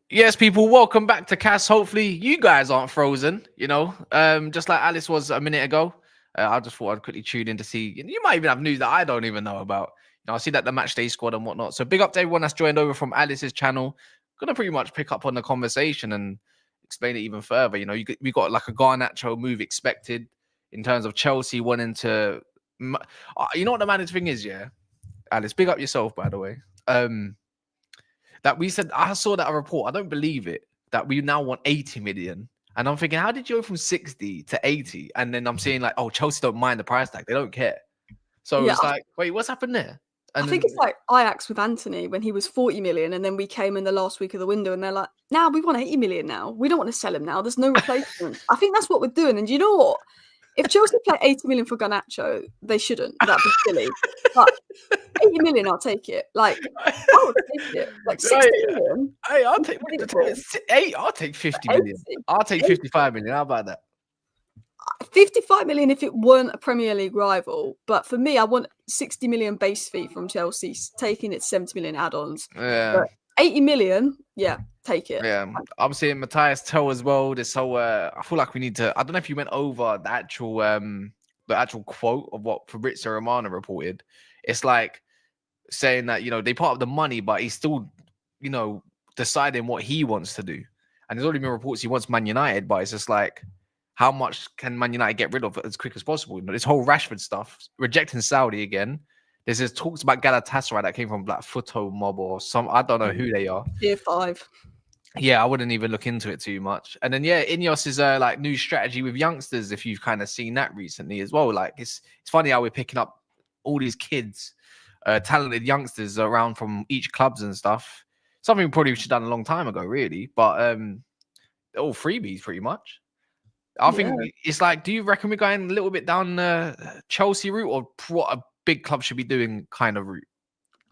Yes, people, welcome back to Cass. Hopefully, you guys aren't frozen, just like Alice was a minute ago. I just thought I'd quickly tune in to see. You might even have news that I don't even know about. I see that the match day squad and whatnot. So, big up to everyone that's joined over from Alice's channel. Gonna pretty much pick up on the conversation and explain it even further. We got like a Garnacho move expected in terms of Chelsea wanting to. You know what the managed thing is, yeah? Alice, big up yourself, by the way. That we said, I saw that report. I don't believe it. That we now want 80 million. And I'm thinking, how did you go from 60 to 80? And then I'm seeing like, oh, Chelsea don't mind the price tag. They don't care. So it's like, wait, what's happened there? And I think it's like Ajax with Anthony when he was 40 million. And then we came in the last week of the window and they're like, now we want 80 million now. We don't want to sell him now. There's no replacement. I think that's what we're doing. And you know what? If Chelsea play 80 million for Garnacho, they shouldn't. That'd be silly. But 80 million, I'll take it. Like, I would take it. Like 60 million. Hey, I'll take 50 million. I'll take 55 million. How about that? 55 million if it weren't a Premier League rival. But for me, I want 60 million base fee from Chelsea, taking it 70 million add-ons. Yeah. But 80 million, yeah, take it. Yeah, I'm seeing Mathys tell as well. This whole, I feel like we need to. I don't know if you went over the actual quote of what Fabrizio Romano reported. It's like saying that they part of the money, but he's still, deciding what he wants to do. And there's already been reports he wants Man United, but it's just like, how much can Man United get rid of as quick as possible? This whole Rashford stuff, rejecting Saudi again. There's this talks about Galatasaray that came from Black Photo Mob or some. I don't know who they are. Tier 5. Yeah, I wouldn't even look into it too much. And then INEOS is like new strategy with youngsters. If you've kind of seen that recently as well, like it's funny how we're picking up all these kids, talented youngsters around from each clubs and stuff. Something we probably should have done a long time ago, really. But all freebies pretty much. I think it's like, do you reckon we're going a little bit down the Chelsea route or what a big club should be doing kind of route?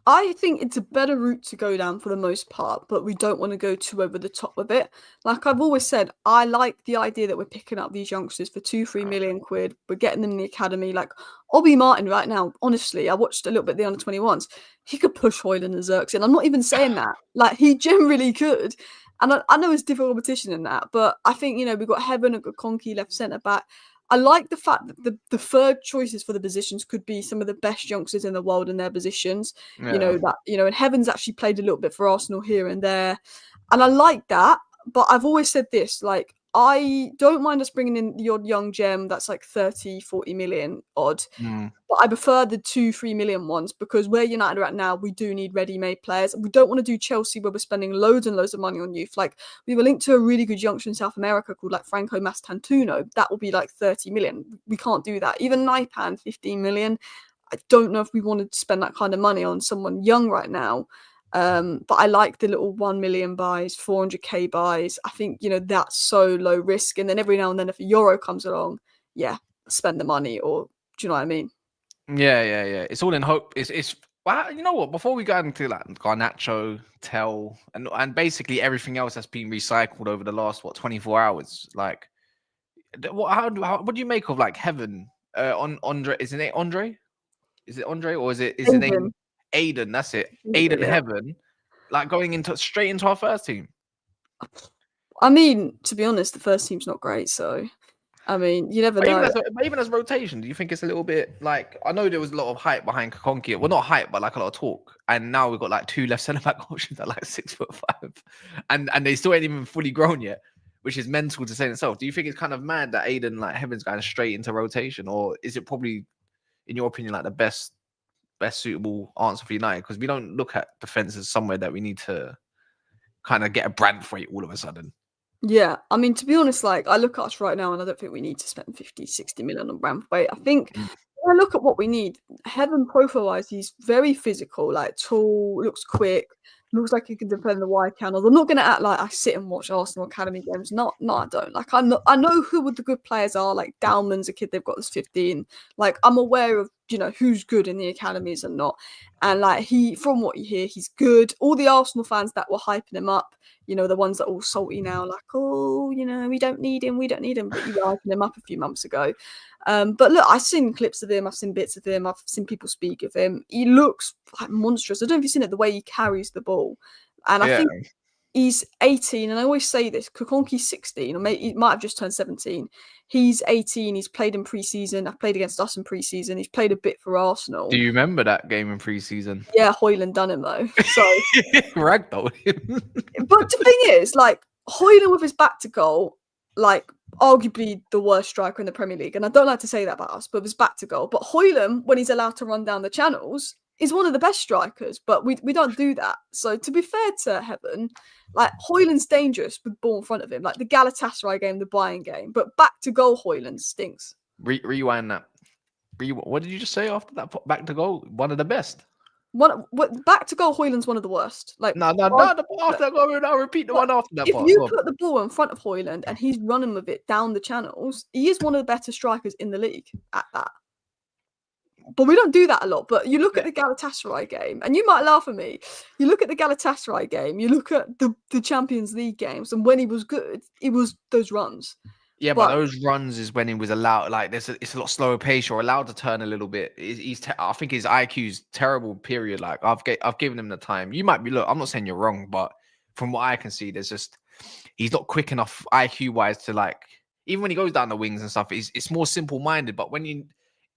I think it's a better route to go down for the most part, but we don't want to go too over the top with it. Like I've always said, I like the idea that we're picking up these youngsters for 2-3 million quid. We're getting them in the academy. Like Obi Martin right now, honestly, I watched a little bit of the under-21s. He could push Hojlund and Xerxes. I'm not even saying that. Like he generally could. And I know it's different competition in that, but I think, we've got Heaven, we've got Conky left centre-back. I like the fact that the third choices for the positions could be some of the best youngsters in the world in their positions. Yeah. And Heaven's actually played a little bit for Arsenal here and there. And I like that. But I've always said this, like, I don't mind us bringing in the odd young gem that's like 30, 40 million odd. But I prefer the 2-3 million ones because where United are at now, we do need ready-made players. We don't want to do Chelsea where we're spending loads and loads of money on youth. Like we were linked to a really good youngster in South America called like Franco Mastantuono. That will be like 30 million. We can't do that. Even Naipan, 15 million. I don't know if we wanted to spend that kind of money on someone young right now. But I like the little 1 million buys, 400k buys. I think, that's so low risk. And then every now and then if a Euro comes along, spend the money, or do you know what I mean? Yeah. It's all in hope. It's well, you know what? Before we go into like Garnacho, Tell, and basically everything else that's been recycled over the last 24 hours, like what do you make of like Heaven on Andre? Isn't it Andre? Is it Andre or is it name Aiden? That's it. Aiden Heaven, like going straight into our first team. I mean, to be honest, the first team's not great, so I mean, you never know. Even as rotation, do you think it's a little bit like, I know there was a lot of hype behind Kakonki. Well, not hype, but like a lot of talk. And now we've got like 2 left centre back options at like 6'5", and they still ain't even fully grown yet, which is mental to say in itself. Do you think it's kind of mad that Aiden like Heaven's going straight into rotation, or is it probably, in your opinion, like the best suitable answer for United? Because we don't look at defense as somewhere that we need to kind of get a brand freight all of a sudden. Yeah, I mean, to be honest, like I look at us right now and I don't think we need to spend 50, 60 million on Bramthwaite. I think when I look at what we need, Heaven profile-wise, he's very physical, like tall, looks quick, looks like he can defend the wide channels. I'm not going to act like I sit and watch Arsenal Academy games. No, I don't. Like I know who the good players are. Like Dowman's a kid they've got as 15. Like I'm aware of, who's good in the academies and not. And like from what you hear, he's good. All the Arsenal fans that were hyping him up, the ones that are all salty now, like, oh, we don't need him. But you were hyping him up a few months ago. But look, I've seen clips of him. I've seen bits of him. I've seen people speak of him. He looks like monstrous. I don't know if you've seen it, the way he carries the ball. And I think he's 18, and I always say this, Kokonki's 16, or maybe he might have just turned 17. He's 18, he's played in pre-season. I've played against us in pre-season. He's played a bit for Arsenal. Do you remember that game in pre-season? Yeah, Hojlund done him though. So Ragdoll him. but the thing is, like, Hojlund with his back to goal, like, arguably the worst striker in the Premier League. And I don't like to say that about us, but with his back to goal. But Hojlund, when he's allowed to run down the channels, is one of the best strikers, but we don't do that. So to be fair to Heaven, like, Hojlund's dangerous with ball in front of him, like the Galatasaray game, the Bayern game. But back to goal, Hojlund stinks. Rewind that. What did you just say after that? Back to goal, one of the best. Back to goal, Hojlund's one of the worst. Like, No. After that goal, I'll repeat the one after that. If you put the ball in front of Hojlund and he's running with it down the channels, he is one of the better strikers in the league at that. But we don't do that a lot. But you look at the Galatasaray game, and you might laugh at me. You look at the Galatasaray game, you look at the Champions League games, and when he was good, it was those runs. Yeah, but those runs is when he was allowed. Like, it's a lot slower pace. You're allowed to turn a little bit. I think his IQ's terrible. Period. Like, I've given him the time. You might be. Look, I'm not saying you're wrong, but from what I can see, he's not quick enough IQ wise to, like, even when he goes down the wings and stuff. It's more simple minded. But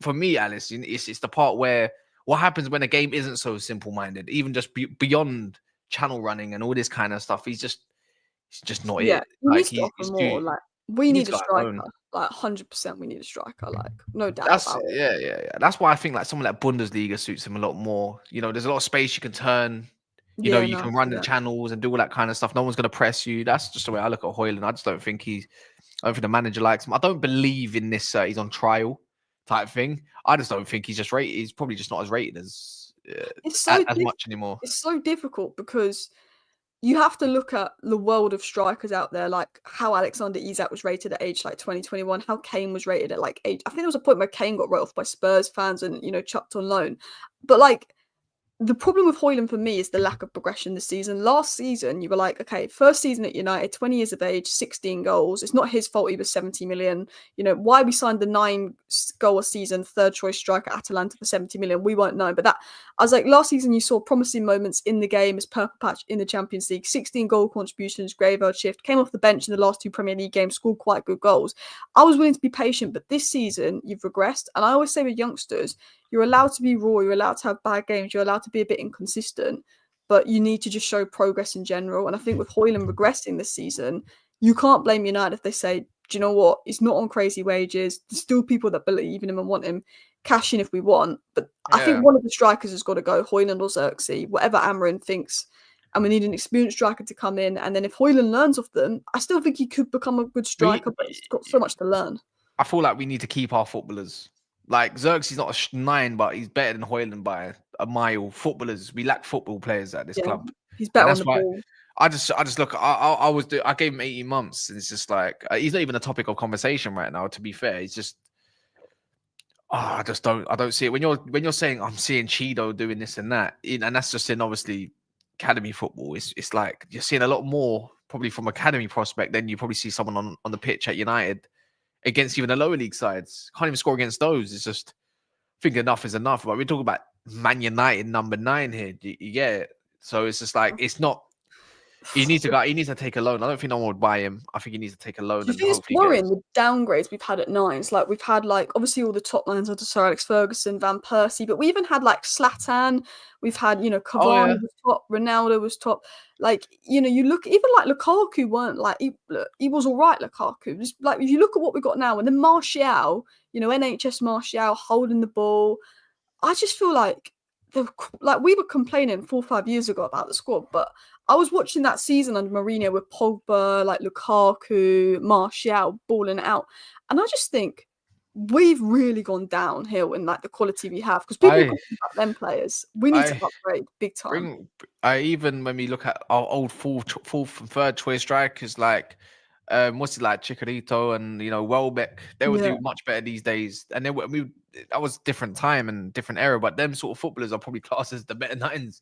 for me, Alice, it's the part where what happens when a game isn't so simple minded, even just beyond channel running and all this kind of stuff. He's just not it. Like, he's more like. We need a striker, like 100%. We need a striker, like, no doubt about it. Yeah. That's why I think like someone like Bundesliga suits him a lot more. You know, there's a lot of space you can turn. You know, you can run the channels and do all that kind of stuff. No one's going to press you. That's just the way I look at Hojlund. I just don't think the manager likes him. I don't believe in this. He's on trial type thing. I just don't think he's just rated. He's probably just not as rated as much anymore. It's so difficult because you have to look at the world of strikers out there, like how Alexander Isak was rated at age like 2021, how Kane was rated at like age. I think there was a point where Kane got wrote off by Spurs fans and, you know, chucked on loan. But like, the problem with Hojlund for me is the lack of progression this season. Last season, you were like, okay, first season at United, 20 years of age, 16 goals. It's not his fault he was 70 million. You know, why we signed the 9-goal a season, third choice striker at Atalanta for 70 million, we won't know. But I was like, last season, you saw promising moments in the game as Purple Patch in the Champions League, 16 goal contributions, graveyard shift, came off the bench in the last 2 Premier League games, scored quite good goals. I was willing to be patient, but this season, you've regressed. And I always say with youngsters, you're allowed to be raw, you're allowed to have bad games, you're allowed to be a bit inconsistent, but you need to just show progress in general. And I think with Hojlund regressing this season, you can't blame United if they say, do you know what, he's not on crazy wages, there's still people that believe in him and want him, cash in if we want. But I think one of the strikers has got to go, Hojlund or Xerxes, whatever Amarin thinks. And we need an experienced striker to come in. And then if Hojlund learns off them, I still think he could become a good striker, but he's got so much to learn. I feel like we need to keep our footballers. Like, Xerxes not a 9, but he's better than Hojlund by a mile. Footballers, we lack football players at this club. He's better on the ball. I just look. I gave him 18 months, and it's just like he's not even a topic of conversation right now. To be fair, he's just. I don't see it when you're saying I'm seeing Chido doing this and that, and that's just in obviously academy football. It's like you're seeing a lot more probably from academy prospect than you probably see someone on the pitch at United. Against even the lower league sides, can't even score against those. It's just, I think enough is enough. But we're talking about Man United number 9 here. You get it? So it's just like it's not. He needs to take a loan. I don't think no one would buy him. I think he needs to take a loan. Do you think it's worrying the downgrades we've had at 9s? Like, we've had like obviously all the top lines under Sir Alex Ferguson, Van Persie, but we even had like Zlatan. We've had, you know, Cavani was top, Ronaldo was top. Like, you know, you look even like Lukaku weren't like he was all right. Lukaku, just like if you look at what we got now, and then Martial, you know, NHS Martial holding the ball. I just feel like we were complaining 4 or 5 years ago about the squad, but I was watching that season under Mourinho with Pogba, like Lukaku, Martial balling out, and I just think we've really gone downhill in like the quality we have because people talk about them players. We need to upgrade big time. Even when we look at our old fourth and third choice strikers, like what's it like Chicharito and, you know, Welbeck, they would do much better these days. And then that was different time and different era, but them sort of footballers are probably classed as the better 9s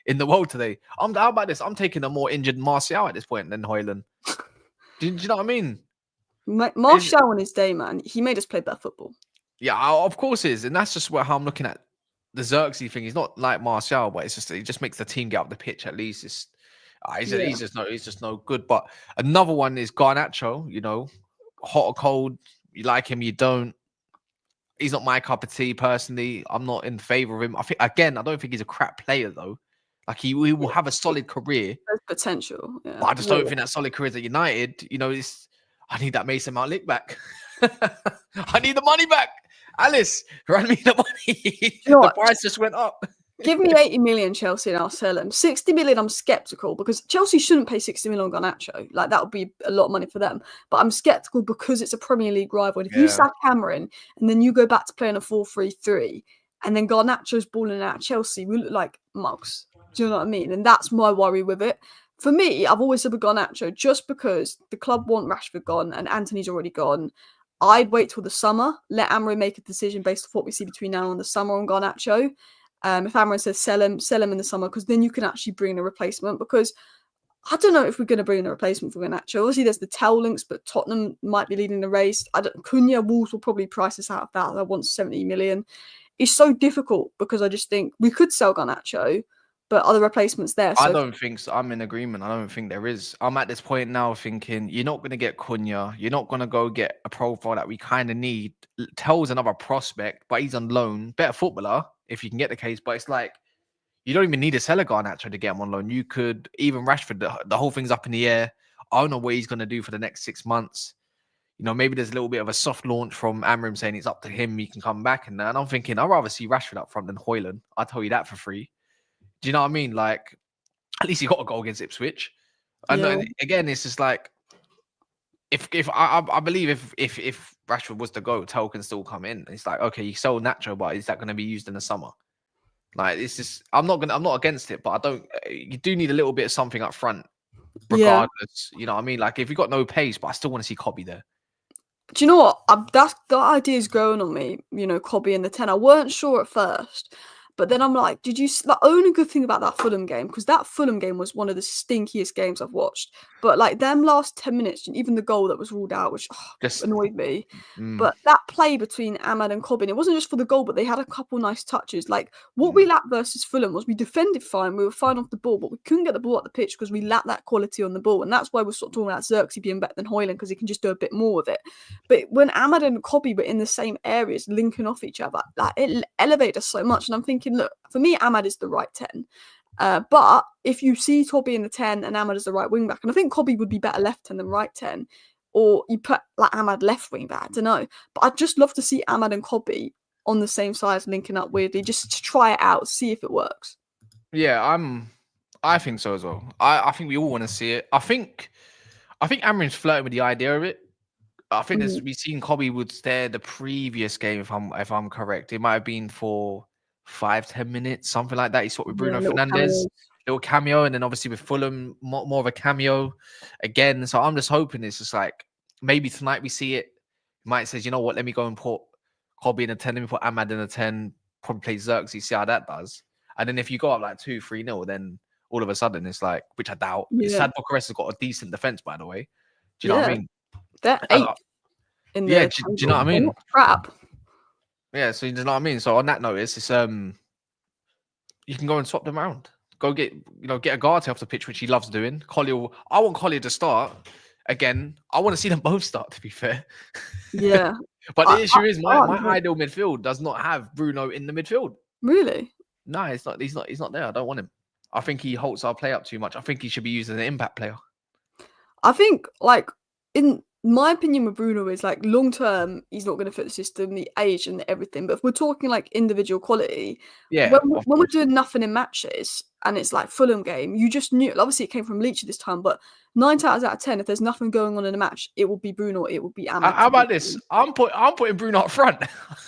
in the world today. How about this? I'm taking a more injured Martial at this point than Hojlund. Do you know what I mean? Martial on his day, man, he made us play better football. Yeah, of course it is. And that's just how I'm looking at the Xerxes thing. He's not like Martial, but it's just, it just makes the team get up the pitch at least. Yeah. He's just no good. But another one is Garnacho. You know, hot or cold, you like him, you don't. He's not my cup of tea personally. I'm not in favor of him. I think again, I don't think he's a crap player though. Like he will have a solid career. There's potential. Yeah. But I just don't think that solid career is at United. You know, I need that Mason Mount lick back. I need the money back. Alice, run me the money. You know The price just went up. Give me 80 million, Chelsea, and I'll sell him. 60 million, I'm skeptical because Chelsea shouldn't pay 60 million on Garnacho. Like, that would be a lot of money for them. But I'm skeptical because it's a Premier League rival. If you sack Cameron and then you go back to playing a 4-3-3 and then Garnacho's balling out at Chelsea, we look like mugs. Do you know what I mean? And that's my worry with it. For me, I've always said with Garnacho, just because the club want Rashford gone and Anthony's already gone, I'd wait till the summer, let Amorim make a decision based on what we see between now and the summer on Garnacho. If Amorim says sell him in the summer, because then you can actually bring in a replacement. Because I don't know if we're going to bring in a replacement for Garnacho. Obviously, there's the Tell links, but Tottenham might be leading the race. Cunha, Wolves will probably price us out of that. I want 70 million. It's so difficult because I just think we could sell Garnacho, but are the replacements there? I don't think so. I'm in agreement. I don't think there is. I'm at this point now thinking you're not going to get Cunha. You're not going to go get a profile that we kind of need. Tell's another prospect, but he's on loan. Better footballer, if you can get the case. But it's like, you don't even need a seller Garnacho to get him on loan. You could, even Rashford, the whole thing's up in the air. I don't know what he's going to do for the next 6 months. You know, maybe there's a little bit of a soft launch from Amorim saying it's up to him. He can come back. And I'm thinking, I'd rather see Rashford up front than Hojlund. I'll tell you that for free. Do you know what I mean? Like, at least he got a goal against Ipswich. And again, it's just like, if I believe if Rashford was to go, Tell can still come in. It's like, okay, you sell Nacho, but is that going to be used in the summer? Like, it's just, I'm not against it, but you do need a little bit of something up front, regardless. You know what I mean? Like, if you got no pace, but I still want to see Cobby there. Do you know what? That idea is growing on me. You know, Cobby in the 10. I weren't sure at first. But then I'm like, the only good thing about that Fulham game, because that Fulham game was one of the stinkiest games I've watched. But like them last 10 minutes, and even the goal that was ruled out, which just annoyed me. But that play between Ahmad and Cobbin, it wasn't just for the goal, but they had a couple nice touches. Like what we lacked versus Fulham was we defended fine, we were fine off the ball, but we couldn't get the ball at the pitch because we lacked that quality on the ball. And that's why we're sort of talking about Xerxes being better than Hojlund, because he can just do a bit more with it. But when Ahmad and Cobby were in the same areas, linking off each other, like it elevated us so much. And I'm thinking, look, for me, Ahmad is the right 10. But if you see Cobby in the 10 and Ahmad is the right wing back, and I think Cobby would be better left 10 than right 10, or you put like Ahmad left wing back, I don't know. But I'd just love to see Ahmad and Cobby on the same side linking up weirdly, just to try it out, see if it works. Yeah, I think so as well. I think we all want to see it. I think Amorim's flirting with the idea of it. I think we've seen Cobby was there the previous game, if I'm correct. It might have been for 5-10 minutes, something like that. He swapped with Bruno Fernandes, little cameo, and then obviously with Fulham, more of a cameo again. So I'm just hoping it's just like maybe tonight we see it. He might say, you know what, let me go and put Cobby in a 10, let me put Ahmad in a 10, probably play Xerxes, see how that does. And then if you go up like 2-3-0, then all of a sudden it's like, which I doubt. Sad Bucharest has got a decent defense, by the way. Do you know what I mean? They're 8th in the do you know what I mean? Crap. Yeah, so you know what I mean. So on that notice, it's you can go and swap them around. Go get a Garte off the pitch, which he loves doing. I want Collier to start again. I want to see them both start. To be fair, yeah. But the issue is my ideal midfield does not have Bruno in the midfield. Really? No, it's not. He's not there. I don't want him. I think he halts our play up too much. I think he should be used as an impact player. I think, like, in my opinion with Bruno is, like, long term, he's not going to fit the system, the age and everything. But if we're talking, like, individual quality, when we're doing nothing in matches and it's, like, Fulham game, you just knew. Obviously, it came from Leach this time, but 9 times out of 10, if there's nothing going on in a match, it will be Bruno, it will be Ahmad. How about this? I'm putting Bruno up front.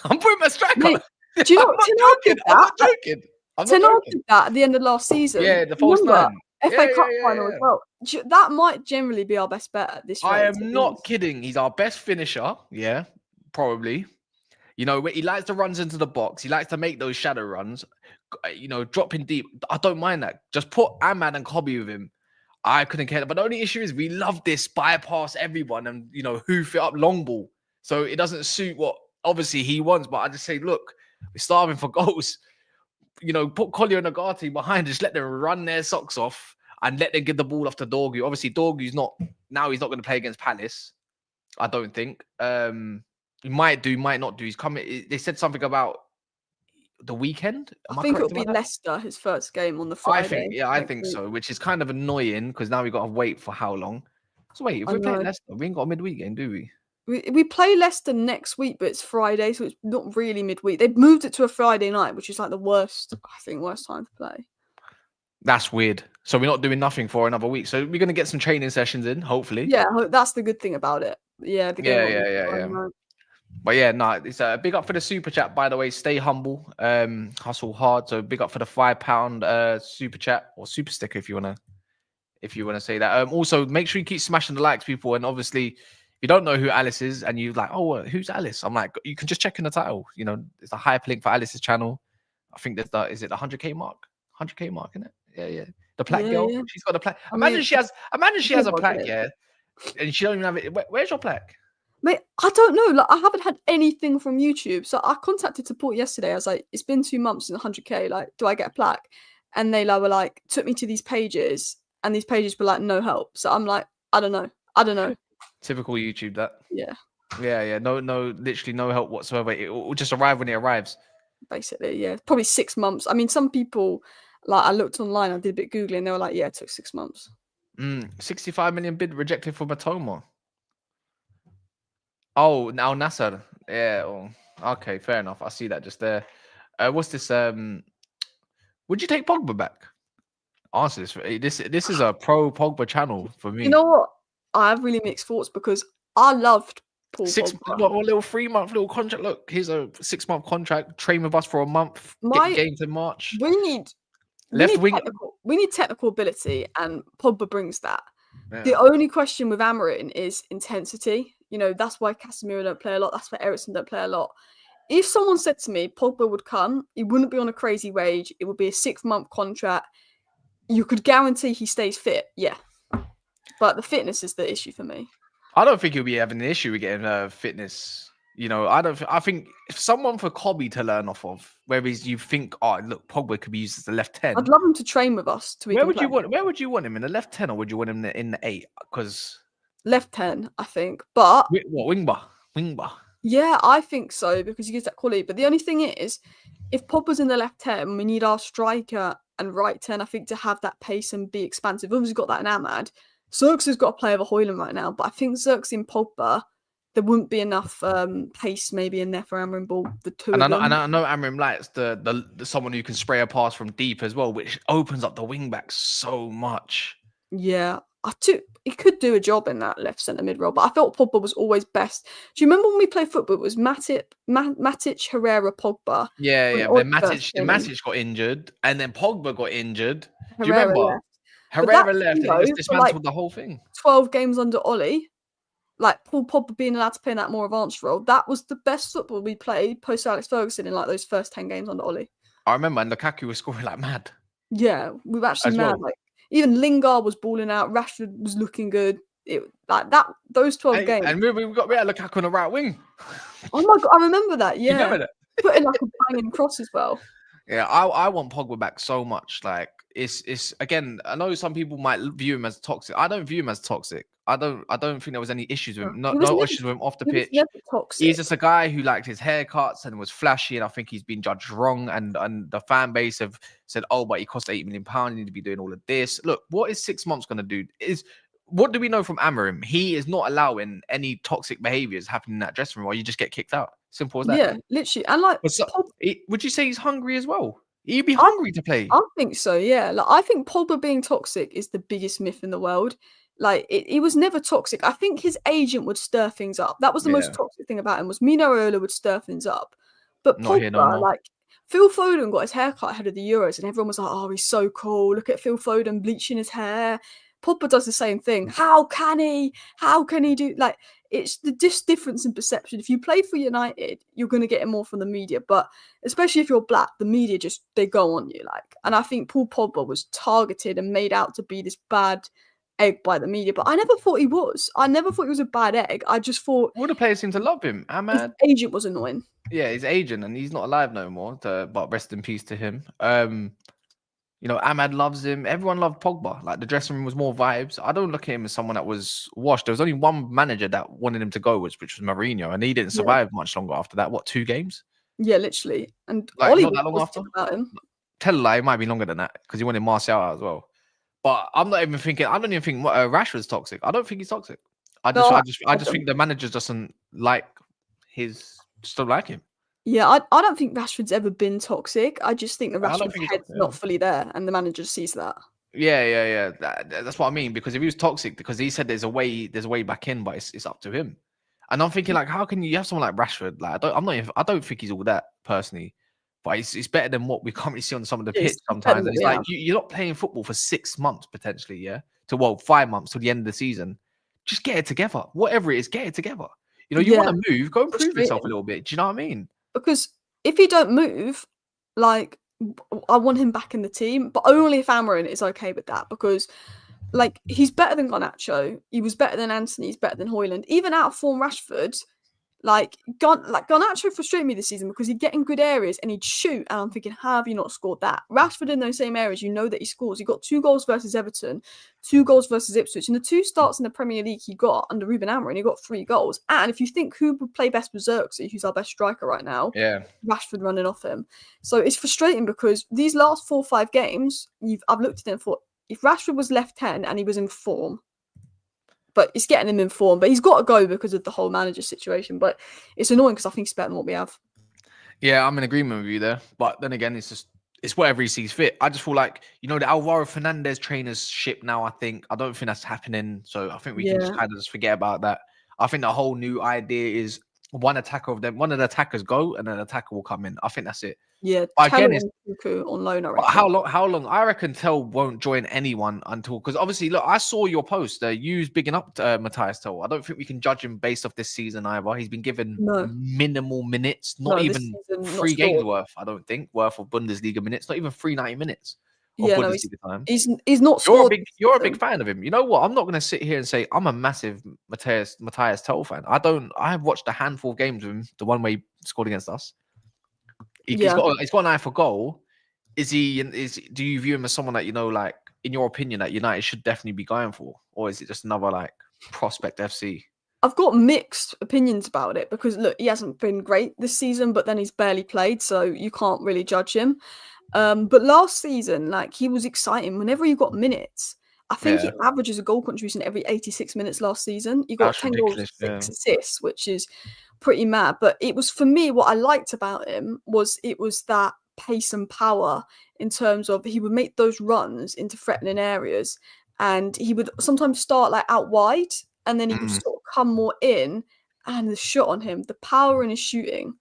I'm putting my striker. Mate, do you know what? I'm not joking. Ten Hag did that at the end of last season. Yeah, the false 9. FA Cup final as well. That might generally be our best bet at this rate. I am not kidding. He's our best finisher. Yeah, probably. You know, he likes to runs into the box. He likes to make those shadow runs. You know, dropping deep. I don't mind that. Just put Ahmad and Cobby with him. I couldn't care. But the only issue is we love this bypass everyone and, you know, hoof it up long ball. So it doesn't suit what obviously he wants. But I just say, look, we're starving for goals. You know, put Collier and Agati behind, just let them run their socks off. and let them give the ball off to Dorgu. Obviously, Dorgu's not now. He's not going to play against Palace. I don't think. He might do, might not do. He's coming. They said something about the weekend. I think it'll be Leicester, his first game on the Friday. I think so, which is kind of annoying because now we got to wait for how long? So wait, if we play Leicester, we ain't got a midweek game, do we? We play Leicester next week, but it's Friday, so it's not really midweek. They've moved it to a Friday night, which is like the worst time to play. That's weird. So we're not doing nothing for another week. So we're going to get some training sessions in, hopefully. Yeah, that's the good thing about it. Yeah, yeah. But yeah, no, it's a big up for the super chat, by the way. Stay humble, hustle hard. So big up for the £5 super chat or super sticker if you wanna say that. Also make sure you keep smashing the likes, people. And obviously, if you don't know who Alice is and you're like, oh, who's Alice? I'm like, you can just check in the title. You know, it's a hyperlink for Alice's channel. I think is it the 100k mark? 100k mark, isn't it? Yeah. The plaque girl. Yeah. She's got a plaque. Imagine she has a plaque, yeah. And she don't even have it. Where's your plaque? Mate, I don't know. Like, I haven't had anything from YouTube. So I contacted support yesterday. I was like, it's been 2 months since 100k. Like, do I get a plaque? And they were like, took me to these pages, and these pages were like, no help. So I'm like, I don't know. Typical YouTube, that. Yeah. No, literally no help whatsoever. It will just arrive when it arrives. Basically, yeah. Probably 6 months. I mean, some people, like, I looked online, I did a bit Googling, they were like, yeah, it took 6 months. 65 million bid rejected for Matoma. Oh, now Nasser. Yeah. Oh, okay, fair enough. I see that just there. What's this? Would you take Pogba back? Answer this. This is a pro Pogba channel for me. You know what? I have really mixed thoughts because I loved Pogba. What, a little 3-month little contract. Look, here's a 6-month contract. Train with us for a month. Get games in March. We need technical ability, and Pogba brings that. Yeah. The only question with Amorim is intensity. You know, that's why Casemiro don't play a lot. That's why Eriksen don't play a lot. If someone said to me, Pogba would come, he wouldn't be on a crazy wage. It would be a 6-month contract. You could guarantee he stays fit. Yeah. But the fitness is the issue for me. I don't think he'll be having an issue with getting fitness. You know, I think if someone for Cobby to learn off of, whereas you think, oh, look, Pogba could be used as the left 10. I'd love him to train with us. Where would you want him in the left 10, or would you want him in the 8? Because left 10, I think. But what, wingbar? Yeah, I think so, because he gives that quality. But the only thing is, if Pogba's in the left 10, we need our striker and right 10, I think, to have that pace and be expansive. Obviously, got that in Ahmad. Zirkzee has got to play over Hojlund right now, but I think Zirkzee and Pogba, there wouldn't be enough pace maybe in there for Amorim Ball. The two. And I know Amorim likes the someone who can spray a pass from deep as well, which opens up the wing backs so much. Yeah, he could do a job in that left centre mid role, but I felt Pogba was always best. Do you remember when we played football? It was Mathys, Herrera, Pogba. Yeah. Then Mathys got injured, and then Pogba got injured. Do you remember? Herrera left, and he just dismantled the whole thing. 12 games under Ollie, like Paul Pogba being allowed to play in that more advanced role. That was the best football we played post Alex Ferguson in like those first 10 games under Ollie. I remember, and Lukaku was scoring like mad. Yeah, we were actually mad. Well. Like even Lingard was balling out. Rashford was looking good. It like that. Those 12 games. And we had Lukaku on the right wing. Oh my god, I remember that. Yeah, you remember that? Putting like a banging cross as well. Yeah, I want Pogba back so much. Like it's again, I know some people might view him as toxic. I don't view him as toxic. I don't think there was any issues with him. No issues with him off the pitch. He's just a guy who liked his haircuts and was flashy, and I think he's been judged wrong. And the fan base have said, oh, but he cost £8 million. You need to be doing all of this. Look, what is 6 months going to do? What do we know from Amorim? He is not allowing any toxic behaviors happening in that dressing room, or you just get kicked out. Simple as that. Yeah, literally. And like, would you say he's hungry as well? He'd be hungry to play. I think so. Yeah. Like, I think Pogba being toxic is the biggest myth in the world. Like, he was never toxic. I think his agent would stir things up. That was the most toxic thing about him, was Mino Raiola would stir things up. But Pogba, like, Phil Foden got his hair cut ahead of the Euros, and everyone was like, oh, he's so cool. Look at Phil Foden bleaching his hair. Pogba does the same thing. How can he do? Like, it's the difference in perception. If you play for United, you're going to get it more from the media. But especially if you're black, the media they go on you. Like, and I think Paul Pogba was targeted and made out to be this bad egg by the media. But I never thought he was. I never thought he was a bad egg. I just thought all the players seem to love him. His agent was annoying. Yeah, his agent, and he's not alive no more. But rest in peace to him. You know, Ahmad loves him. Everyone loved Pogba. Like the dressing room was more vibes. I don't look at him as someone that was washed. There was only one manager that wanted him to go, which was Mourinho, and he didn't Yeah, survive much longer after that. What, 2 games? yeah, literally. And Like Ollie not was that long after. positive about him. Tell a lie, it might be longer than that because he wanted Martial out as well. But I'm not even thinking. I don't even think Rashford's toxic. I don't think he's toxic. No, I just think the manager doesn't like just don't like him. yeah, I don't think Rashford's ever been toxic. I just think the I don't Rashford's think he's head's toxic. not fully there, and the manager sees that. Yeah. That's what I mean. Because if he was toxic, because he said there's a way back in, but it's up to him. And I'm thinking like, how can you have someone like Rashford? Like, I don't think he's all that personally, but it's better than what we currently see on some of the pitch It's better sometimes. than And what it's we like have. you're not playing football for 6 months potentially, yeah, to 5 months till the end of the season. Just get it together. Whatever it is, get it together. You know, you Yeah, want to move, go and prove yourself a frustrating. little bit. Do you know what I mean? Because if you don't move, like I want him back in the team, but only if Amarin is okay with that. Because like he's better than Garnacho, he was better than Anthony, he's better than Hojlund. Even out of form Rashford, like Garnacho frustrated me this season because he'd get in good areas and he'd shoot, and I'm thinking, how have you not scored that? Rashford in those same areas, you know that he scores. He got 2 goals versus Everton, 2 goals versus Ipswich, and the 2 starts in the Premier League he got under Ruben Amorim, he got 3 goals. And if you think who would play best with Xerxes, who's our best striker right now, Yeah. Rashford running off him. So it's frustrating because these last 4 or 5 games, I've looked at them for if Rashford was left 10 and he was in form, but it's getting him in form. But he's got to go because of the whole manager situation. But it's annoying because I think he's better than what we have. Yeah, I'm in agreement with you there. But then again, it's whatever he sees fit. I just feel like, you know, the Alvaro Fernandez trainership now, I don't think that's happening. So I think we can just Yeah. kind of just forget about that. I think the whole new idea is one of the attackers go and an attacker will come in. I think that's it. Yeah, But Tell again, and Cuckoo on loan, I but reckon. how long? I reckon Tell won't join anyone until, because obviously, look, I saw your post. You's bigging up Matthias Tell. I don't think we can judge him based off this season either. He's been given No, minimal minutes, not no, this even season not 3 games scored. worth. I don't think worth of Bundesliga minutes, not even 390 minutes of Yeah, no, Bundesliga time. he's not scored. You're a big fan of him. You know what? I'm not going to sit here and say I'm a massive Matthias Tell fan. I have watched a handful of games with him. The one where he scored against us. He's Yeah, got an eye for goal. Do you view him as someone that, you know, like, in your opinion, that United should definitely be going for, or is it just another like prospect FC? I've got mixed opinions about it because look, he hasn't been great this season, but then he's barely played, so you can't really judge him. But last season, like he was exciting whenever he got minutes. I think he Yeah, averages a goal contribution every 86 minutes last season. He got that's 10 goals, ridiculous. Yeah. 6 assists, which is pretty mad. But it was, for me, what I liked about him was it was that pace and power in terms of he would make those runs into threatening areas, and he would sometimes start like out wide and then he would Mm. sort of come more in, and the shot on him, the power in his shooting.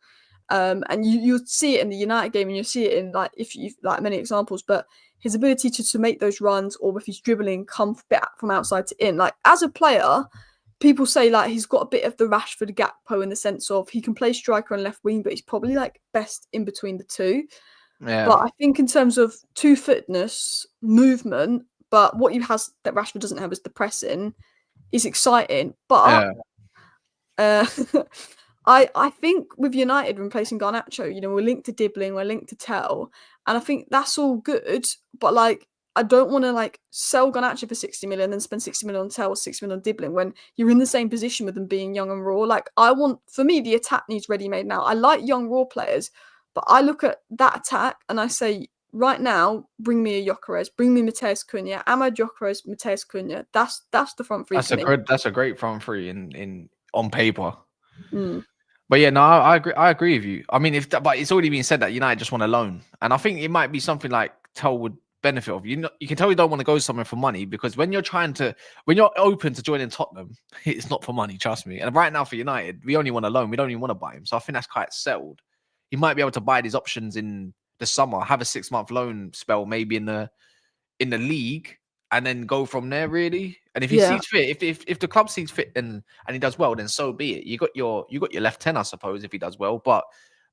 And you'll see it in the United game, and you'll see it in like if you like many examples, but his ability to make those runs, or if he's dribbling, come back from outside to in. Like as a player, people say like he's got a bit of the Rashford Gakpo in the sense of he can play striker and left wing, but he's probably like best in between the two. Yeah, But I think in terms of fitness, movement, but what you has that Rashford doesn't have is the pressing, is exciting. But yeah. uh, I think with United replacing Garnacho, you know, we're linked to Dibbling, we're linked to Tell, and I think that's all good. But like, I don't want to like sell Garnacho for 60 million and spend 60 million on Tell, 60 million on Dibbling when you're in the same position with them being young and raw. Like, for me, the attack needs ready made now. I like young raw players, but I look at that attack and I say, right now, bring me a Gyökeres, bring me Matheus Cunha, Amad Gyökeres, Matheus Cunha. That's the front three for me. That's a great front three in on paper. Mm. But yeah, no, I agree. I agree with you. I mean, but it's already been said that United just want a loan, and I think it might be something like Tell would benefit of. You know, you can tell you don't want to go somewhere for money, because when you're open to joining Tottenham, it's not for money. Trust me. And right now for United, we only want a loan. We don't even want to buy him. So I think that's quite settled. He might be able to buy these options in the summer, have a 6-month loan spell, maybe in the league, and then go from there, really. And if he sees fit, if the club sees fit and he does well, then so be it. You got your left 10, I suppose, if he does well. But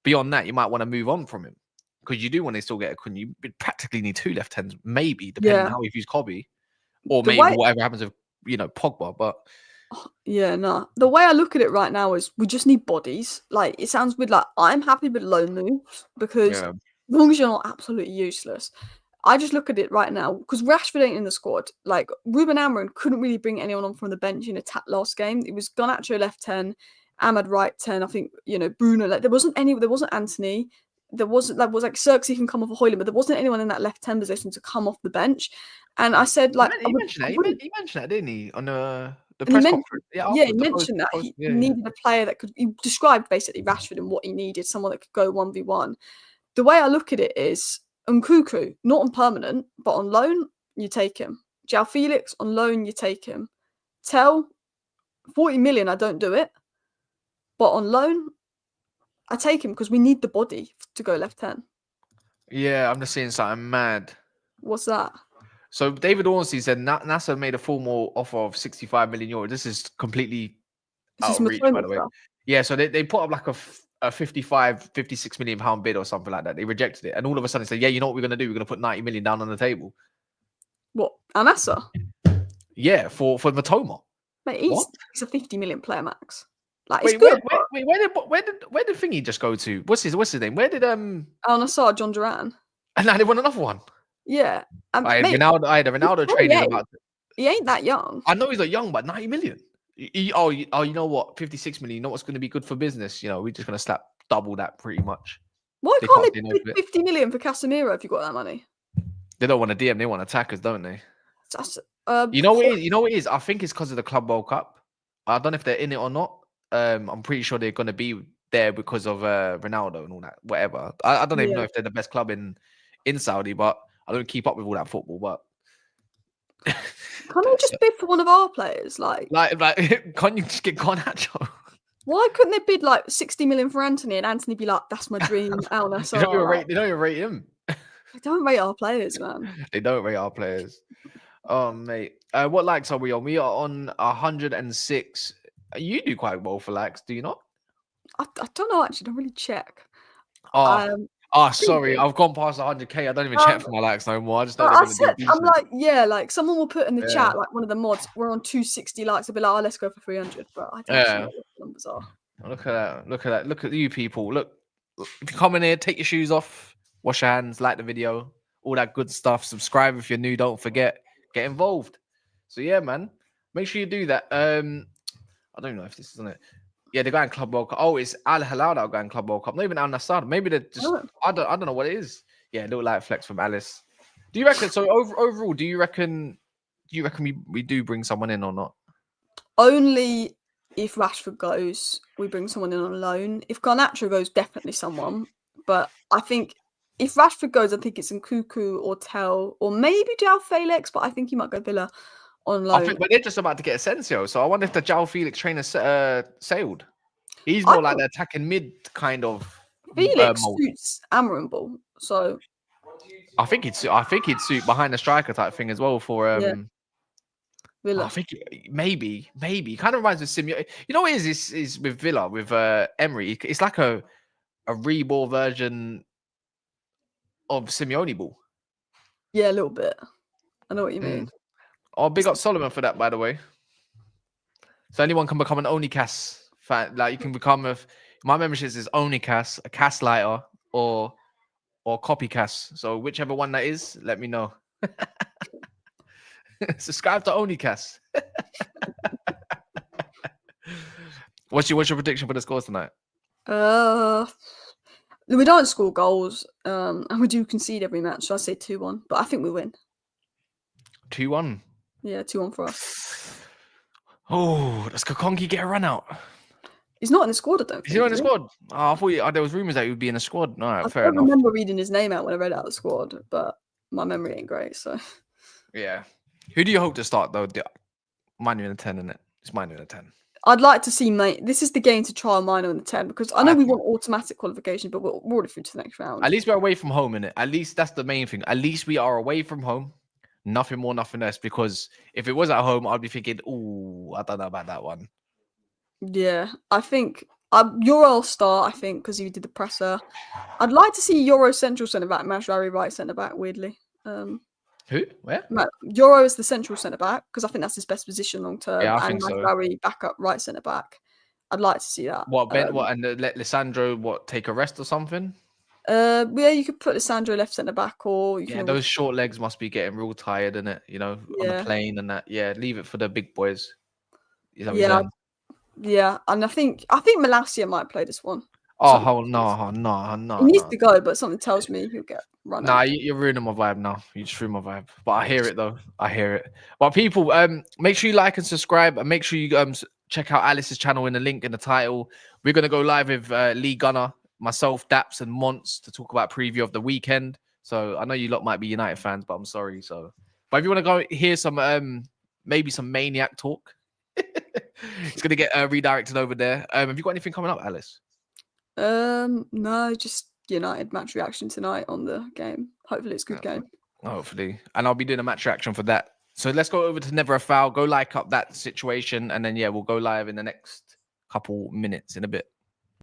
beyond that, you might want to move on from him, because you do want to still get you practically need 2 left 10s, maybe, depending on how you use Kobe, or maybe whatever happens with, you know, Pogba. But yeah, no. The way I look at it right now is we just need bodies. Like, it sounds weird. Like, I'm happy with loan moves because as long as you're not absolutely useless. I just look at it right now because Rashford ain't in the squad. Like Ruben Amorim couldn't really bring anyone on from the bench in attack last game. It was Garnacho left 10, Ahmad right 10. I think Bruno. Like there wasn't Anthony. There wasn't like Xerxes can come off a Hojlund, but there wasn't anyone in that left 10 position to come off the bench. And I said like He mentioned that. He mentioned that, didn't he, on the press conference? He mentioned that he needed a player that could. He described basically Rashford and what he needed, someone that could go 1v1. The way I look at it is Nkunku, not on permanent, but on loan, you take him. João Felix, on loan, you take him. Tell, 40 million, I don't do it. But on loan, I take him because we need the body to go left 10. Yeah, I'm just seeing something mad. What's that? So David Ornstein said NASA made a formal offer of 65 million euros. This is completely out of reach, by the way. Yeah, so they put up like a 56 million pound bid or something like that. They rejected it. And all of a sudden said, yeah, you know what we're going to do? We're going to put 90 million down on the table. What? Anasa? Yeah, for Matoma. Mate, he's a 50 million player max. Like, wait, it's good. where did Thingy just go to? What's his name? Where did Al-Nassr, John Duran. And now they won another one. Yeah. Mate, Ronaldo training about. He ain't that young. I know he's not young, but 90 million. You know what? 56 million. You know what's going to be good for business? We're just going to slap double that pretty much. Why can't they bid 50 million for Casemiro if you got that money? They don't want a DM. They want attackers, don't they? That's, you know what it is? You know what it is? I think it's because of the Club World Cup. I don't know if they're in it or not. I'm pretty sure they're going to be there because of Ronaldo and all that. Whatever. I don't even know if they're the best club in Saudi, but I don't keep up with all that football. But can't they just bid for one of our players? Like can't you just get Garnacho? Why couldn't they bid like 60 million for Anthony and Anthony be like, that's my dream, Al-Nassr? They don't even rate him. They don't rate our players, man. They don't rate our players. Oh, mate. What likes are we on? We are on 106. You do quite well for likes, do you not? I don't know, actually. Don't really check. Sorry. I've gone past 100k. I don't even check for my likes no more. I just don't I'm like, yeah, like someone will put in the chat, like one of the mods, we're on 260 likes. I'll be like, oh, let's go for 300. But I don't know what the numbers are. Look at that. Look at that. Look at you people. Look, if you come in here, take your shoes off, wash your hands, like the video, all that good stuff. Subscribe if you're new. Don't forget, get involved. So yeah, man, make sure you do that. I don't know if this is on it. Yeah, they're going Club World Cup. Oh, it's Al Hilal that are going Club World Cup. Not even Al Nassr. Maybe they're just. I don't know what it is. Yeah, little light flex from Alice. Do you reckon? So overall, do you reckon we do bring someone in or not? Only if Rashford goes, we bring someone in on loan. If Garnacho goes, definitely someone. But I think if Rashford goes, I think it's Nkunku or Tell or maybe João Felix. But I think he might go Villa. On loan. But they're just about to get Asensio, so I wonder if the João Felix trainer sailed. He's more like the attacking mid kind of. Felix suits Amorim ball, so I think he'd suit behind the striker type thing as well for Villa. I think maybe kind of reminds me of Simeone. You know what it is with Villa with Emery. It's like a reball version of Simeone ball. Yeah, a little bit. I know what you mean. Oh, big up Solomon for that, by the way. So anyone can become an Onicas fan. Like you can become my membership is Onicas, a Cas lighter, or Copycast. So whichever one that is, let me know. Subscribe to Onicas. What's your prediction for the scores tonight? We don't score goals, and we do concede every match. So I say 2-1, but I think we win. 2-1. Yeah, 2-1 for us. Oh, does Kokongi get a run out? He's not in the squad, I don't think. Is he not in the squad? Oh, I thought there was rumours that he would be in the squad. All right, fair enough. I remember reading his name out when I read out the squad, but my memory ain't great, so. Yeah. Who do you hope to start, though? Mine in a 10, isn't it? It's mine in a 10. I'd like to see, mate. This is the game to trial Mino in the 10 because I know we want automatic qualification, but we're already through to the next round. At least we're away from home, innit? At least that's the main thing. At least we are away from home. Nothing more, nothing less. Because if it was at home, I'd be thinking, "Ooh, I don't know about that one." Yeah, I think Euro will start. I think because he did the presser. I'd like to see Euro central centre back, Mazraoui right centre back. Weirdly, who? Where? Euro is the central centre back because I think that's his best position long term. Yeah, I think so. Mazraoui backup right centre back. I'd like to see that. What? And let Lissandro take a rest or something? Yeah, you could put Lissandro left centre back, or you Yeah, can those always, short legs must be getting real tired, innit? You know, on the yeah, plane and that. Yeah, leave it for the big boys. Is that what you're yeah, saying? yeah. And I think Malacia might play this one. Oh, Something oh no, tells- oh, no, He no, needs no. to go, but something tells me he'll get run Nah, out. you're ruining my vibe now. You just ruined my vibe. But I hear it though. I hear it. But people, make sure you like and subscribe, and make sure you check out Alice's channel in the link in the title. We're gonna go live with Lee Gunner, myself, Daps, and Monts to talk about preview of the weekend. So I know you lot might be United fans, but I'm sorry. So, but if you want to go hear some maybe some maniac talk, it's gonna get redirected over there. Have you got anything coming up, Alice? No, just United match reaction tonight on the game. Hopefully, it's a good game. Hopefully. And I'll be doing a match reaction for that. So let's go over to Never a Foul. Go like up that situation. And then, yeah, we'll go live in the next couple minutes in a bit.